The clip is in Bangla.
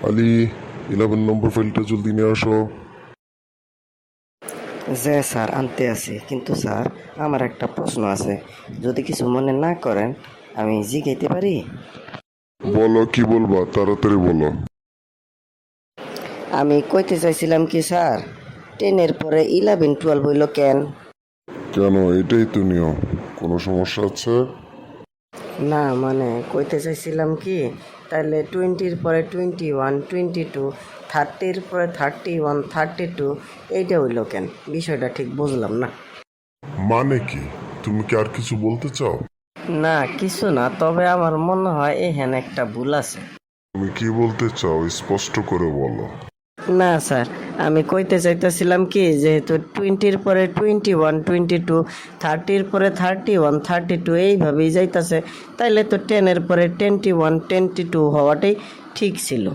আলী 11 নম্বর ফাইলটা জলদি নিয়ে আসো। যে স্যার আনতে আছি, কিন্তু স্যার আমার একটা প্রশ্ন আছে, যদি কিছু মনে না করেন আমি জিজ্ঞাইতে পারি? বলো, কি বলবা, তাড়াতাড়ি বলো। আমি কইতে চাইছিলাম কি স্যার, 10-এর পরে 11-12 হইল কেন? কেন, এটাই তো নিয়ম, কোনো সমস্যা আছে? না মানে কইতে চাইছিলাম কি, তাহলে 20-র পরে 21, 22, 30-র পরে 31, 32 এইটা হইল কেন? বিষয়টা ঠিক বুঝলাম না। মানে কি, তুমি কি আর কিছু বলতে চাও? না কিছু না, তবে আমার মনে হয় এখানে একটা ভুল আছে। তুমি কি বলতে চাও, স্পষ্ট করে বলো। না স্যার, আমি কইতে চাইতেছিলাম কি, যেহেতু 20-র পরে 21, 22, 30-র পরে 31, 32 এইভাবেই যাইতাছে, তাইলে তো 10-এর পরে 21, 22 হওয়াটাই ঠিক ছিল।